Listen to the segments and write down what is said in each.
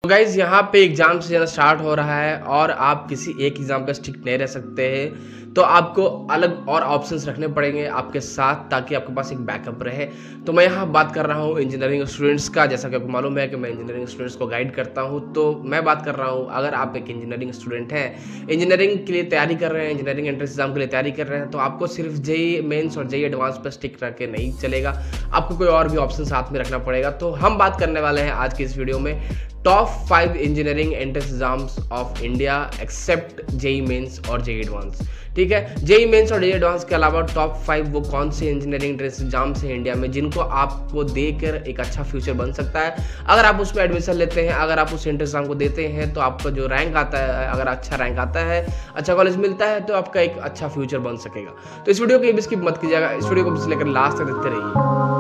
तो गाइज यहाँ पे एग्जाम सीजन स्टार्ट हो रहा है और आप किसी एक एग्जाम पे स्टिक नहीं रह सकते हैं। तो आपको अलग और ऑप्शंस रखने पड़ेंगे आपके साथ ताकि आपके पास एक बैकअप रहे। तो मैं यहाँ बात कर रहा हूँ इंजीनियरिंग स्टूडेंट्स का। जैसा कि आपको मालूम है कि मैं इंजीनियरिंग स्टूडेंट्स को गाइड करता हूँ, तो मैं बात कर रहा हूँ अगर आप एक इंजीनियरिंग स्टूडेंट हैं, इंजीनियरिंग के लिए तैयारी कर रहे हैं, इंजीनियरिंग एंट्रेंस एग्जाम के लिए तैयारी कर रहे हैं, तो आपको सिर्फ जेईई मेंस और जेईई एडवांस पर स्टिक रख के नहीं चलेगा, आपको कोई और भी ऑप्शन साथ में रखना पड़ेगा। तो हम बात करने वाले हैं आज की इस वीडियो में top 5 engineering entrance exams of India except JEE Mains और जेईई एडवांस। ठीक है, जेईई मेंस और जेईई एडवांस के अलावा टॉप 5 वो कौन से इंजीनियरिंग एंट्रेंस एग्जाम्स हैं इंडिया में जिनको आपको देकर एक अच्छा फ्यूचर बन सकता है। अगर आप उसमें एडमिशन लेते हैं, अगर आप उस एंट्रेंस एग्जाम को देते हैं, तो आपका जो रैंक आता है, अगर अच्छा रैंक आता है, अच्छा कॉलेज मिलता है, तो आपका एक अच्छा फ्यूचर बन सकेगा। तो इस वीडियो को भी स्किप मत कीजिएगा, इस वीडियो को लेकर लास्ट तक देखते रहिए।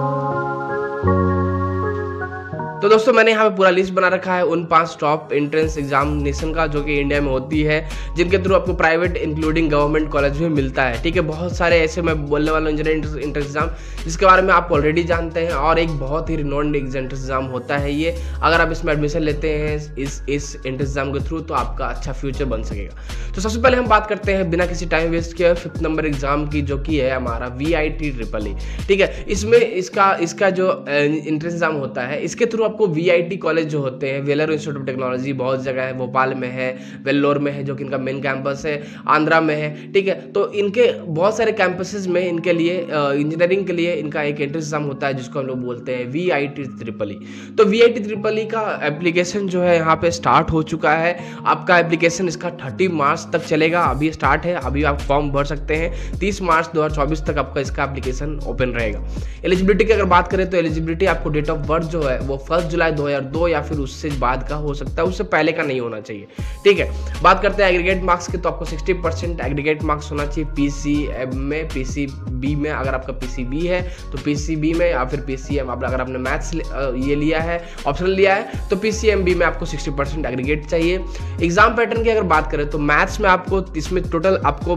तो दोस्तों मैंने यहाँ पे पूरा लिस्ट बना रखा है उन 5 टॉप एंट्रेंस एग्जामिनेशन का जो कि इंडिया में होती है, जिनके थ्रू आपको प्राइवेट इंक्लूडिंग गवर्नमेंट कॉलेज में मिलता है। ठीक है, बहुत सारे ऐसे मैं बोलने वाला हूँ इंजीनियरिंग एंट्रेंस एग्जाम जिसके बारे में आप ऑलरेडी जानते हैं और एक बहुत ही रिनोन्ड एंट्रेंस एग्जाम होता है ये। अगर आप इसमें एडमिशन लेते हैं इस एंट्रेंस एग्जाम के थ्रू, तो आपका अच्छा फ्यूचर बन सकेगा। तो सबसे पहले हम बात करते हैं बिना किसी टाइम वेस्ट किए 5th नंबर एग्जाम की, जो कि है हमारा VIT-EEE। ठीक है, इसमें इसका जो एंट्रेंस एग्जाम होता है, इसके थ्रू आपको VIT कॉलेज जो होते हैं, वेलर इंस्टीट्यूट ऑफ टेक्नोलॉजी बहुत जगह है, भोपाल में है, वेल्लोर में है जो कि इनका मेन कैंपस है, आंध्रा में है। ठीक है, तो इनके बहुत सारे कैंपसेस में इनके लिए इंजीनियरिंग के लिए इनका एक एंट्रेंस एग्जाम होता है जिसको हम लोग बोलते हैं VIT-EEE। तो VIT-EEE का एप्लीकेशन जो है यहाँ पे स्टार्ट हो चुका है। आपका एप्लीकेशन इसका 30 मार्च तक चलेगा, अभी स्टार्ट है, अभी आप फॉर्म भर सकते हैं। 30 मार्च 2024 तक आपका इसका एप्लीकेशन ओपन रहेगा। एलिजिबिलिटी की अगर बात करें तो एलिजिबिलिटी आपको डेट ऑफ बर्थ जो है वो 1 जुलाई 2002 या फिर उससे बाद का हो सकता है, उससे पहले का नहीं होना चाहिए। ठीक है, बात करते हैं एग्रीगेट मार्क्स की, तो आपको 60% एग्रीगेट मार्क्स होना चाहिए PCM में, PCB में। अगर आपका PCB है तो PCB में, या फिर PCM अगर आपने मैथ्स ये लिया है, ऑप्शनल लिया है, तो PCMB में आपको 60% एग्रीगेट चाहिए। एग्जाम पैटर्न की अगर बात करें तो मैथ्स में आपको इसमें टोटल आपको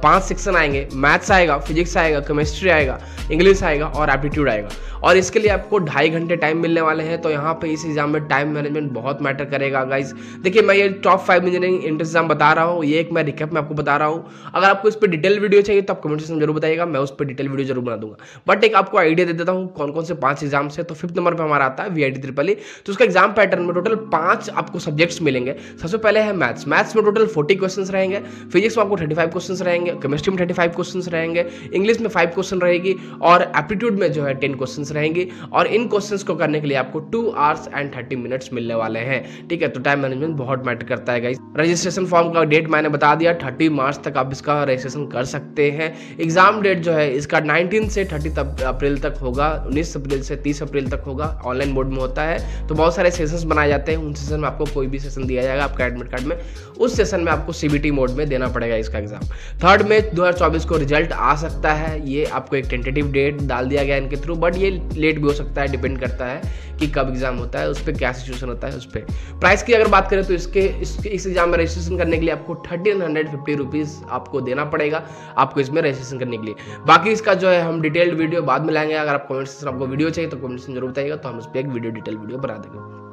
5 सेक्शन आएंगे। मैथ्स आएगा, फिजिक्स आएगा, केमिस्ट्री आएगा, इंग्लिश आएगा और एप्टीट्यूड आएगा, और इसके लिए आपको 2.5 घंटे टाइम मिलने वाले हैं। तो यहाँ पे इस एग्जाम में टाइम मैनेजमेंट बहुत मैटर करेगा गाइज। देखिए, मैं ये टॉप 5 इंजीनियरिंग एंट्रेंस एग्जाम बता रहा हूँ, ये एक मैं रिकैप में आपको बता रहा हूँ। अगर आपको इस पर डिटेल वीडियो चाहिए तो आप कमेंट सेक्शन में जरूर बताइएगा, मैं उस पर डिटेल वीडियो जरूर बना दूंगा। बट एक आपको आइडिया दे देता हूँ कौन कौन से 5 एग्जाम है। तो 5th नंबर पर हमारा आता है VIT-EEE। तो उसका एग्जाम पैटर्न में टोटल 5 आपको सब्जेक्ट्स मिलेंगे। सबसे पहले है मैथ्स। मैथ्स में टोटल 40 क्वेश्चन रहेंगे, फिजिक्स में आपको 35 क्वेश्चन रहेंगे, केमिस्ट्री में 35 क्वेश्चन रहेंगे, इंग्लिश में 5 क्वेश्चन रहेगी और एप्टीट्यूड में जो है 10 क्वेश्चन रहेंगी। और इन क्वेश्चंस को करने के लिए आपको 2 hours and 30 minutes मिलने वाले हैं। ठीक है, तो टाइम मैनेजमेंट बहुत मैटर करता है गाइस। रजिस्ट्रेशन फॉर्म का डेट मैंने बता दिया, 30 मार्च तक आप इसका रजिस्ट्रेशन कर सकते हैं। एग्जाम डेट जो है इसका 19 से 30 अप्रैल तक होगा, 19 अप्रैल से 30 अप्रैल तक होगा। ऑनलाइन मोड में होता है, तो बहुत सारे सेशंस बनाए जाते हैं। उन सेशन में आपको कोई भी सेशन दिया जाएगा आपका एडमिट कार्ड में, उस सेशन में आपको CBT मोड में देना पड़ेगा इसका एग्जाम। 3 मई 2024 को रिजल्ट आ सकता है। ये आपको एक टेंटेटिव डेट डाल दिया गया इनके थ्रू, बट ये लेट भी हो सकता है, डिपेंड करता है कि कब एग्जाम होता है, उस पर क्या सिचुएशन होता है उस पर। प्राइस की अगर बात करें तो इस एग्जाम में रजिस्ट्रेशन करने के लिए आपको 1350 रुपीज़ आपको देना पड़ेगा आपको इसमें रजिस्ट्रेशन करने के लिए। बाकी इसका जो है हम डिटेल्ड वीडियो बाद में लाएंगे। अगर आप कमेंट सेक्शन आपको वीडियो चाहिए तो कमेंट सेक्शन जरूर बताइएगा, तो हम उस पर एक डिटेल वीडियो बना देंगे।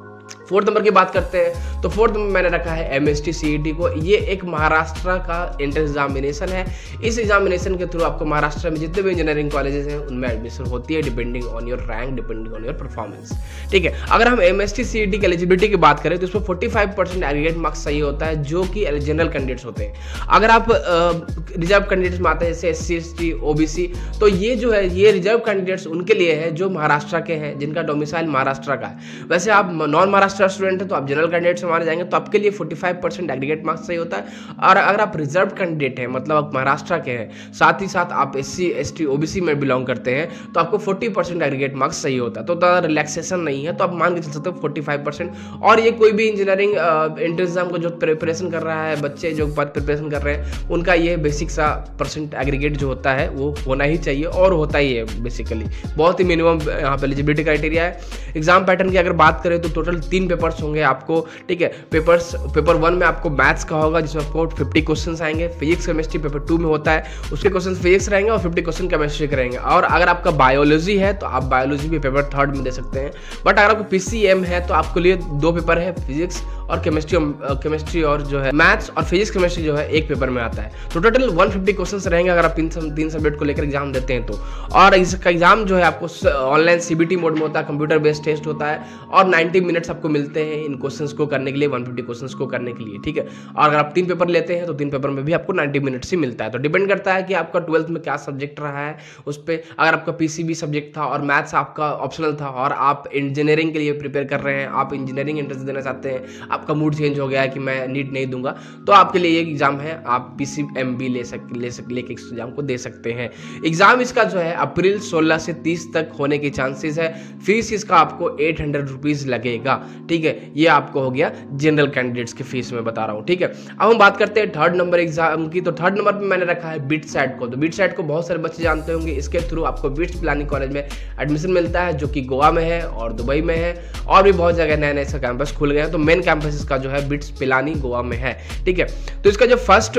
4th नंबर की बात करते हैं तो 4th में मैंने रखा है MST CET को। ये एक महाराष्ट्र का एंट्रेंस एग्जामिनेशन है। इस एग्जामिनेशन के थ्रू आपको महाराष्ट्र में जितने भी इंजीनियरिंग कॉलेजेस हैं उनमें एडमिशन होती है, depending on your rank, depending on your performance. ठीक है, अगर हम MST CET की एलिजिबिलिटी की बात करें तो इसमें 45% एग्रीगेट मार्क्स चाहिए होता है, जो कि जनरल कैंडिडेट्स होते हैं। अगर आप रिजर्व कैंडिडेट्स में आते हैं जैसे SC ST OBC, तो ये जो है ये रिजर्व कैंडिडेट्स उनके लिए है जो महाराष्ट्र के हैं, जिनका डोमिसाइल महाराष्ट्र का है। वैसे आप नॉन महाराष्ट्र स्टूडेंट है तो आप जनरल कैंडिडेट से माने जाएंगे, तो आपके लिए 45% एग्रीगेट मार्क्स चाहिए होता है। और अगर आप रिजर्व कैंडिडेट हैं, मतलब आप महाराष्ट्र के हैं, साथ ही साथ आप SC ST OBC में बिलोंग करते हैं, तो आपको 40% एग्रीगेट मार्क्स चाहिए होता है। तो रिलैक्सेशन नहीं है, तो आप मान के चल सकते हो 45%। और ये कोई भी इंजीनियरिंग एंट्रेंस एग्जाम को जो प्रिपरेशन कर रहा है, बच्चे जो प्रिपरेशन कर रहे हैं, उनका ये बेसिक सा % एग्रीगेट जो होता है वो होना ही चाहिए, और होता ही है बेसिकली। बहुत ही मिनिमम यहाँ पे एलिजिबिलिटी क्राइटेरिया है। एग्जाम पैटर्न की अगर बात करें तो टोटल 3 3 पेपर्स होंगे आपको, ठीक है। पेपर 1 में आपको मैथ्स का होगा जिसमें आपको 50 क्वेश्चन आएंगे। फिजिक्स केमिस्ट्री पेपर 2 में होता है, उसके क्वेश्चन फिजिक्स रहेंगे और 50 क्वेश्चन केमिस्ट्री के रहेंगे। और अगर आपका बायोलॉजी है तो आप बायोलॉजी भी पेपर 3 में दे सकते हैं। बट अगर आपको PCM है तो आपके लिए 2 पेपर है, फिजिक्स और केमिस्ट्री और जो है मैथ्स और फिजिक्स केमिस्ट्री जो है एक पेपर में आता है। तो टोटल 150 क्वेश्चन रहेंगे अगर आप 3 सब्जेक्ट को लेकर एग्जाम देते हैं तो। और इसका एग्जाम जो है आपको ऑनलाइन CBT मोड में होता है, कंप्यूटर बेस्ड टेस्ट होता है और 90 मिनट्स आपको मिलते हैं इन क्वेश्चंस को करने के लिए, 150 क्वेश्चंस को करने के लिए, ठीक है। और अगर आप 3 पेपर लेते हैं तो 3 पेपर में भी आपको 90 मिनट्स ही मिलता है। तो डिपेंड करता है कि आपका 12th में क्या सब्जेक्ट रहा है उस पर। अगर आपका PCB सब्जेक्ट था और मैथ्स आपका ऑप्शनल था और आप इंजीनियरिंग के लिए प्रिपेयर कर रहे हैं, आप इंजीनियरिंग एंट्रेंस देना चाहते हैं, आपका मूड चेंज हो गया है कि मैं नीट नहीं दूंगा, तो आपके लिए एक एग्जाम है, आप PCMB लेके एग्जाम को दे सकते हैं। एग्जाम इसका जो है अप्रैल 16 से 30 तक होने की चांसेस है। फीस इसका आपको 800 रुपीज लगेगा, ठीक है। ये आपको हो गया जनरल कैंडिडेट्स की फीस में बता रहा हूँ, ठीक है। अब हम बात करते हैं 3rd नंबर एग्जाम की। तो 3rd नंबर पे मैंने रखा है BITSAT को। तो BITSAT को बहुत सारे बच्चे जानते होंगे, इसके थ्रू आपको BITS पिलानी कॉलेज में एडमिशन मिलता है जो कि गोवा में है और दुबई में है और भी बहुत जगह नए इसका कैंपस खुल गए हैं। तो मेन कैंपस इसका जो है BITS पिलानी गोवा में है, ठीक है। तो इसका जो फर्स्ट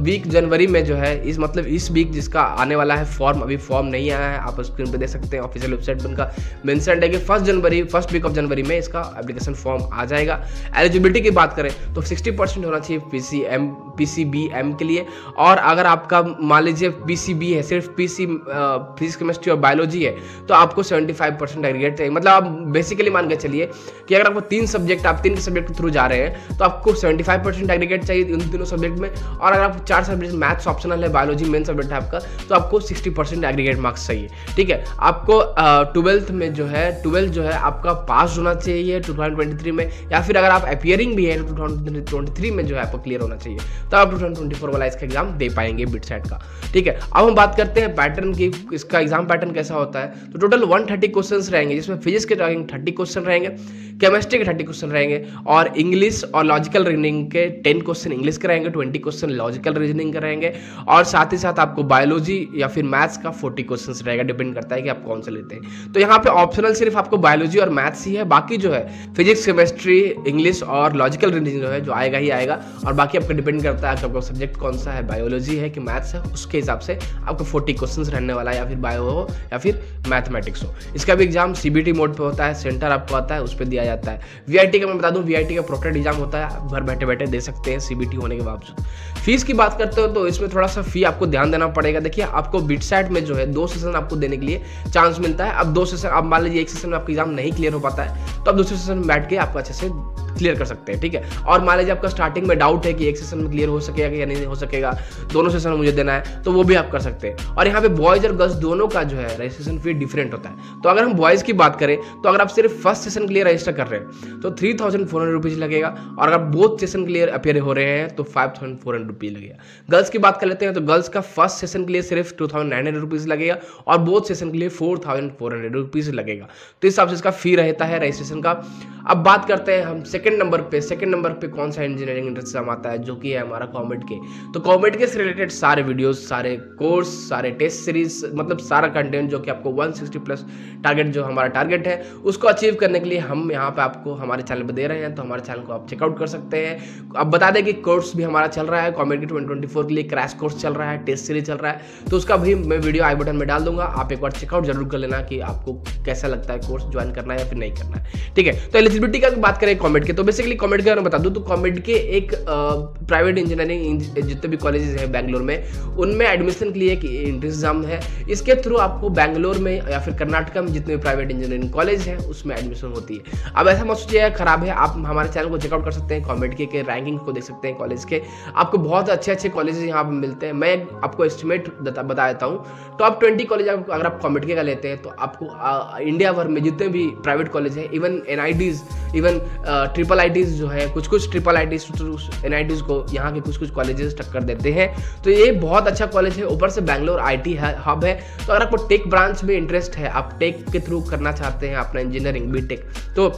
वीक जनवरी में जो है इस वीक जिसका आने वाला है फॉर्म, अभी फॉर्म नहीं आया है, आप स्क्रीन पे देख सकते हैं, ऑफिशियल वेबसाइट पर उनका मेंशन है कि फर्स्ट वीक ऑफ जनवरी में इसका एप्लीकेशन फॉर्म आ जाएगा। एलिजिबिलिटी की बात करें तो 60% होना चाहिए PCBM के लिए। और अगर आपका मान लीजिए PCB है, सिर्फ फिजिक्स केमिस्ट्री और बायोलॉजी है, तो आपको 75% एग्रीगेट चाहिए। मतलब आप बेसिकली मान के चलिए कि अगर आपको 3 सब्जेक्ट के थ्रू जा रहे हैं तो आपको 75% एग्रीगेट चाहिए उन तीनों सब्जेक्ट में। और अगर आपको 4 सब्जेक्ट, मैथ्स ऑप्शनल है, बायोलॉजी मेन सब्जेक्ट है आपका, तो आपको 60% एग्रीगेट मार्क्स चाहिए, ठीक है। आपको 12th जो है आपका पास होना चाहिए 2023 में, या फिर अगर आप अपियरिंग भी है 2023 में जो है आपको क्लियर होना चाहिए, तो आप 2024 वाला इसका एग्जाम दे पाएंगे BITSAT का, ठीक है। अब हम बात करते हैं पैटर्न की, इसका एग्जाम पैटर्न कैसा होता है। तो टोटल 130 क्वेश्चन रहेंगे जिसमें फिजिक्स के 30 क्वेश्चन रहेंगे, केमिस्ट्री के 30 क्वेश्चन रहेंगे और इंग्लिश और लॉजिकल रीजनिंग के 10 क्वेश्चन इंग्लिश के रहेंगे, 20 क्वेश्चन लॉजिकल रीजनिंग के रहेंगे और साथ ही साथ आपको बायोलॉजी या फिर मैथ्स का 40 क्वेश्चन रहेगा। डिपेंड करता है कि आप कौन सा लेते हैं। तो यहाँ पे ऑप्शनल सिर्फ आपको बायोलॉजी और मैथ्स ही है, बाकी जो है फिजिक्स, केमिस्ट्री, इंग्लिश और लॉजिकल रीजनिंग जो है जो आएगा ही आएगा। और बाकी आपका डिपेंड करता है कि आपका सब्जेक्ट कौन सा है, बायोलॉजी है कि मैथ्स है, उसके हिसाब से आपको 40 क्वेश्चन रहने वाला है, या फिर बायो हो या फिर मैथमेटिक्स हो। इसका भी एग्जाम CBT मोड पे होता है, सेंटर आपको आता है, उस पर दिया जाता है। VIT का मैं बता दूं, VIT का प्रोक्टेड एग्जाम होता है, आप घर बैठे बैठे दे सकते हैं CBT होने के बावजूद। फीस की बात करते हो तो इसमें थोड़ा सा फी आपको ध्यान देना पड़ेगा। देखिए आपको BITSAT में जो है 2 सेशन आपको देने के लिए चांस मिलता है। अब 2 सेशन, आप मान लीजिए एक सेशन में आपका एग्जाम नहीं क्लियर हो पाता है तो आप दूसरे सेशन में बैठ के आपको अच्छे से क्लियर कर सकते हैं, ठीक है। और मान लीजिए आपका स्टार्टिंग में डाउट है कि एक सेशन में क्लियर हो सकेगा या नहीं हो सकेगा, दोनों सेशन में मुझे देना है, तो वो भी आप कर सकते हैं। और यहाँ पे बॉयज और गर्ल्स दोनों का जो है रजिस्ट्रेशन फी डिफरेंट होता है। तो अगर हम बॉयज की बात करें तो अगर आप सिर्फ फर्स्ट सेशन के लिए रजिस्टर कर रहे हैं तो 3400 रुपीज लगेगा, और अगर बोथ सेशन के लिए अपियर हो रहे हैं तो 5400 रुपीज लगेगा। गर्ल्स की बात कर लेते हैं तो गर्ल्स का फर्स्ट सेशन के लिए सिर्फ 2900 रुपीज लगेगा और बोथ सेशन के लिए 4400 रुपीज लगेगा। तो इस हिसाब से इसका फी रहता है रजिस्ट्रेशन का। अब बात करते हैं हम सेकंड नंबर पे कौन सा इंजीनियरिंग एग्जाम आता है, जो कि है हमारा कॉमेड के। तो कॉमेड के से रिलेटेड सारे वीडियोस, सारे कोर्स, सारे टेस्ट सीरीज, मतलब सारा कंटेंट जो कि आपको 160 प्लस टारगेट, जो हमारा टारगेट है उसको अचीव करने के लिए हम यहाँ पे आपको हमारे चैनल पे दे रहे हैं। तो हमारे चैनल को आप चेकआउट कर सकते हैं। अब बता दें कि कोर्स भी हमारा चल रहा है, कॉमेड के 2024 के लिए क्रैश कोर्स चल रहा है, टेस्ट सीरीज चल रहा है, तो उसका भी मैं वीडियो आई बटन में डाल दूंगा। आप एक बार चेकआउट जरूर कर लेना कि आपको कैसा लगता है कोर्स ज्वाइन करना है या फिर नहीं करना है, ठीक है। तो एलिजिबिलिटी का बात करें कॉमेड के, तो बेसिकली कॉमेड के बारे में बता दूं तो कॉमेड के एक प्राइवेट इंजीनियरिंग जितने भी कॉलेजेस हैं बैंगलोर में, उनमें एडमिशन के लिए एक एंट्रेंस एग्जाम है। इसके थ्रू आपको बैंगलोर में या फिर कर्नाटक में जितने भी प्राइवेट इंजीनियरिंग कॉलेज हैं उसमें एडमिशन होती है। अब ऐसा मत सोचिए खराब है, आप हमारे चैनल को चेकआउट कर सकते हैं, कॉमेड के रैंकिंग को देख सकते हैं कॉलेज के। आपको बहुत अच्छे कॉलेजेस यहाँ पर मिलते हैं। मैं आपको एस्टिमेट बता देता हूँ, टॉप 20 कॉलेज अगर आप कॉमेड के का लेते हैं तो आपको इंडिया भर में जितने भी प्राइवेट कॉलेज हैं, even NITs, even triple ITs जो है, कुछ ट्रिपल ITs NITs को यहाँ के कुछ कॉलेजेस टक्कर देते हैं। तो ये बहुत अच्छा कॉलेज है, ऊपर से बैंगलोर IT हब है। तो अगर आपको टेक ब्रांच में इंटरेस्ट है, आप टेक के थ्रू करना चाहते हैं अपना इंजीनियरिंग BTech, तो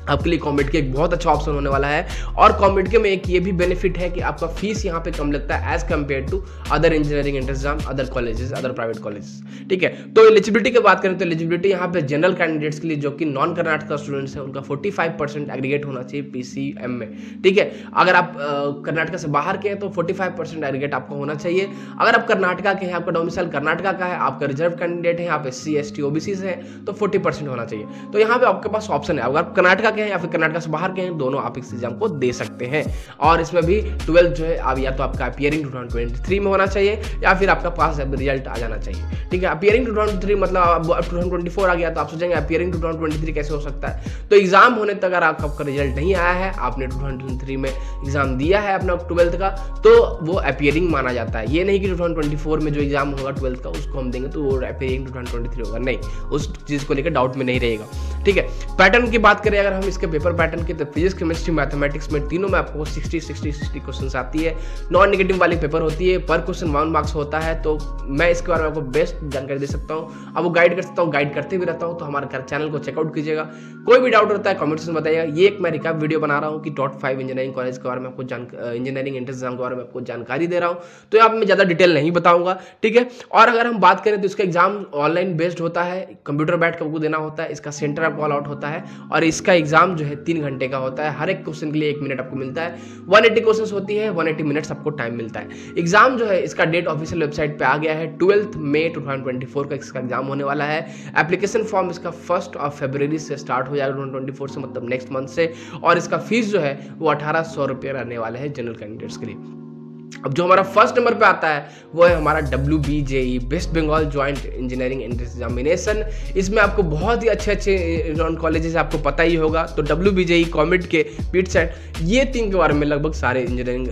आपके लिए कॉमेडिक एक बहुत अच्छा ऑप्शन होने वाला है। और कॉमेडिक में एक ये भी बेनिफिट है कि आपका फीस यहाँ पे कम लगता है as compared to other engineering entrance exam, other colleges, other private colleges. ठीक है, तो एलिजिबिलिटी की बात करें तो एलिजिबिलिटी यहाँ पे जनरल कैंडिडेट्स के लिए जो कि नॉन कर्नाटक स्टूडेंट्स हैं उनका 45% एग्रीगेट होना चाहिए पीसीएम में। ठीक है, अगर आप कर्नाटक से बाहर के हैं तो 45% एग्रीगेट आपका होना चाहिए। अगर आप कर्नाटका के हैं, आपका डोमिसाइल कर्नाटका का है, आपका रिजर्व कैंडिडेट है, आप SC ST OBC से हैं तो 40% होना चाहिए। तो यहाँ पे आपके पास ऑप्शन है, अगर आप कर्नाटका के हैं या फिर कर्नाटक से बाहर के हैं, दोनों आप इस एग्जाम को दे सकते हैं। और इसमें भी 12 जो है अब या तो आपका अपीयरिंग 2023 में होना चाहिए या फिर आपका पास रिजल्ट आ जाना चाहिए। ठीक है, अपीयरिंग 2023 मतलब अब 2024 आ गया तो आप सोचेंगे अपीयरिंग 2023 कैसे हो सकता है। तो एग्जाम होने तक अगर आपका रिजल्ट नहीं आया है, आपने 2023 में एग्जाम दिया है अपना 12th का, तो वो अपीयरिंग माना जाता है। ये नहीं कि 2024 में जो एग्जाम होगा 12th का उसको हम देंगे तो वो अपीयरिंग 2023 होगा, नहीं, उस चीज को लेकर डाउट में नहीं रहेगा। ठीक है, पैटर्न की बात करें अगर हम इसके पेपर पैटर्न की, तो फिजिक्स, केमिस्ट्री, मैथमेटिक्स में तीनों में आपको 60 क्वेश्चंस आती है। नॉन नेगेटिव वाली पेपर होती है, पर क्वेश्चन 1 मार्क्स होता है। तो मैं इसके बारे में आपको बेस्ट जानकारी दे सकता हूँ, अब वो गाइड कर सकता हूँ, गाइड करते भी रहता हूँ। तो हमारे चैनल को चेकआउट कीजिएगा। कोई भी डाउट रहता है कमेंट सेक्शन में बताइएगा। ये एक मैं रिकैप वीडियो बना रहा हूँ कि टॉप 5 इंजीनियरिंग कॉलेज के बारे में आपको इंजीनियरिंग एंट्रेंस एग्जाम के बारे में आपको जानकारी दे रहा हूँ, तो यहाँ पे मैं ज़्यादा डिटेल नहीं बताऊंगा। ठीक है, और अगर हम बात करें तो इसका एग्जाम ऑनलाइन बेस्ड होता है, कंप्यूटर बैठ कर आपको देना होता है, इसका सेंटर आपको ऑल आउट होता है और इसका एग्जाम जो है 3 घंटे का होता है। हर एक क्वेश्चन के लिए 1 मिनट आपको मिलता है। 180 क्वेश्चन होती है, 180 मिनट्स आपको टाइम मिलता है। एग्जाम जो है इसका डेट ऑफिशियल वेबसाइट पे आ गया है, 12 मई 2024 का इसका एग्जाम होने वाला है। एप्लीकेशन फॉर्म इसका 1 फरवरी से स्टार्ट हो जाएगा 2024 से, मतलब नेक्स्ट मंथ से। और इसका फीस जो है वो 1800 रुपये रहने वाला है जनरल कैंडिडेट्स के लिए। अब जो हमारा फर्स्ट नंबर पे आता है वो है हमारा WBJE, West Bengal joint engineering entrance examination. इसमें आपको बहुत ही अच्छे नॉन कॉलेजेस आपको पता ही होगा। तो WBJE, कॉमेड के, पीट सेट, ये 3 के बारे में लगभग सारे इंजीनियरिंग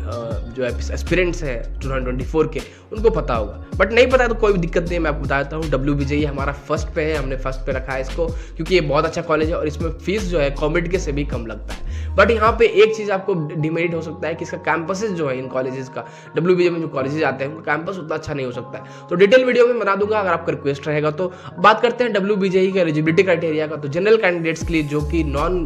जो एस्पिरेंट्स हैं 2024 के उनको पता होगा, बट नहीं पता है तो कोई भी दिक्कत नहीं, मैं आपको बता देता हूँ। WBJE हमारा फर्स्ट पे है, हमने फर्स्ट पे रखा है इसको क्योंकि ये बहुत अच्छा कॉलेज है और इसमें फीस जो है कॉमेड के से भी कम लगता है। बट यहाँ पे एक चीज़ आपको डिमेरिट हो सकता है कि इसका कैंपसेस जो है इन कॉलेजेस का, WBJE में जो कॉलेजेस आते हैं उनका कैंपस उतना अच्छा नहीं हो सकता है। तो डिटेल वीडियो में बना दूंगा अगर आपका रिक्वेस्ट रहेगा तो। बात करते हैं WBJE के एलिजिबिलिटी क्राइटेरिया का। तो जनरल कैंडिडेट्स के लिए जो कि नॉन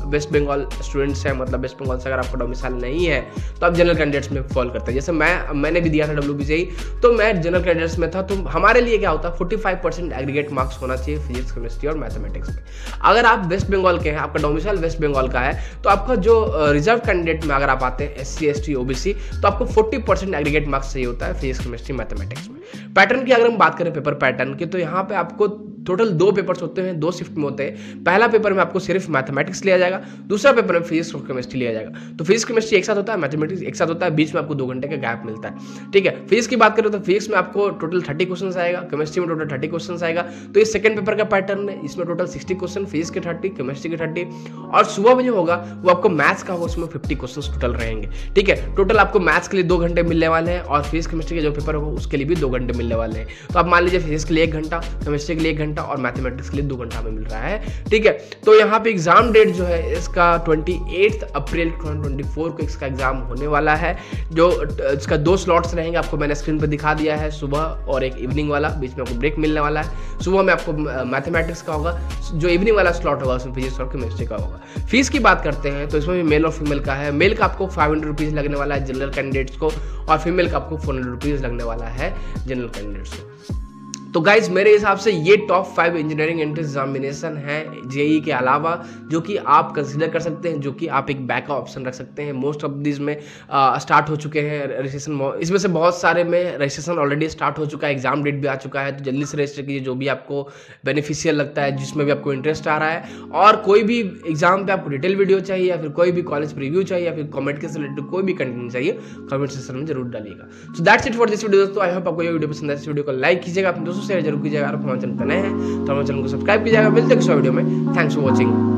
वेस्ट बंगाल स्टूडेंट्स हैं, मतलब वेस्ट बंगाल से अगर आपका डोमिसाइल नहीं है तो आप जनरल कैंडिडेट्स में फॉल करते हैं। जैसे मैंने भी दिया था WBJE, तो मैं जनरल कैंडिडेट्स में था। तो हमारे लिए क्या होता है, 45% एग्रीगेट मार्क्स होना चाहिए फिजिक्स, केमिस्ट्री और मैथमेटिक्स में। अगर आप वेस्ट बंगाल के हैं, आपका डोमिसाइल वेस्ट बंगाल का है, तो आपका जो रिजर्व कैंडिडेट में अगर आप आते हैं SC ST OBC, तो आपको 40% एग्रीगेट मार्क्स चाहिए होता है फिजिक्स, केमिस्ट्री, मैथमेटिक्स में। पैटर्न की अगर हम बात करें पेपर पैटर्न की, तो यहाँ पे आपको टोटल 2 पेपर्स होते हैं, 2 शिफ्ट में होते हैं। पहला पेपर में आपको सिर्फ मैथमेटिक्स लिया जाएगा, दूसरा पेपर में फिजिक्स और केमिस्ट्री लिया जाएगा। तो फिजिक्स केमिस्ट्री एक साथ होता है, मैथमेटिक्स एक साथ होता है, बीच में आपको 2 घंटे का गैप मिलता है। ठीक है, फिजिक्स की बात करें तो फिजिक्स में आपको टोटल 30 क्वेश्चन आएगा, केमिस्ट्री में टोटल 30 क्वेश्चन आएगा। तो ये सेकंड पेपर का पैटर्न है, इसमें टोटल 60 क्वेश्चन, फिजिक्स के 30, केमिस्ट्री के 30, और सुबह में जो होगा वो आपको मैथ्स का होगा, उसमें 50 क्वेश्चन टोटल रहेंगे। ठीक है, टोटल आपको मैथ्स के लिए 2 घंटे मिलने वाले हैं और फिजिक्स केमिस्ट्री के जो पेपर होगा उसके लिए भी 2 घंटे मिलने वाले हैं। तो आप मान लीजिए फिजिक्स के लिए 1 घंटा, केमिस्ट्री के लिए 1 घंटा और मैथमेटिक्स के लिए 2 घंटा में मिल रहा है। ठीक है, तो यहाँ पे एग्जाम डेट जो है इसका 28 अप्रैल 2024 को इसका एग्जाम होने वाला है। जो इसका 2 स्लॉट्स रहेंगे, आपको मैंने स्क्रीन पर दिखा दिया है, सुबह और एक इवनिंग वाला, बीच में आपको ब्रेक मिलने वाला है। सुबह में आपको मैथमेटिक्स का होगा, जो इवनिंग वाला स्लॉट होगा उसमें फिजिक्स और केमिस्ट्री का होगा। फीस की बात करते हैं तो इसमें भी मेल और फीमेल का है। मेल का आपको 500 रुपीज़ लगने वाला है जनरल कैंडिडेट्स को, और फीमेल का आपको 400 रुपीज़ लगने वाला है जनरल कैंडिडेट्स को। तो गाइज मेरे हिसाब से ये टॉप 5 इंजीनियरिंग एंट्रेंस एग्जामिनेशन है जेई के अलावा, जो कि आप कंसीडर कर सकते हैं, जो कि आप एक बैकअप ऑप्शन रख सकते हैं। मोस्ट ऑफ दिस में स्टार्ट हो चुके हैं रजिस्ट्रेशन, इसमें से बहुत सारे में रजिस्ट्रेशन ऑलरेडी स्टार्ट हो चुका है, एग्जाम डेट भी आ चुका है। तो जल्दी से रजिस्टर कीजिए जो भी आपको बेनिफिशियल लगता है, जिसमें भी आपको इंटरेस्ट आ रहा है। और कोई भी एग्जाम पे आपको डिटेल वीडियो चाहिए या फिर कोई भी कॉलेज प्रीव्यू चाहिए या फिर कमेंट के रिलेटेड कोई भी कंटेंट चाहिए, कमेंट सेक्शन में जरूर डालिएगा। So that's it for this video दोस्तों। आई होप आपको ये वीडियो पसंद है। इस वीडियो को लाइक कीजिएगा, अपने दोस्तों शेयर जरूर कीजिएगा। अगर हमारे चैनल पर नए हैं तो हमारे चैनल को सब्सक्राइब कीजिएगा। मिलते हैं किसी वीडियो में। Thanks for watching.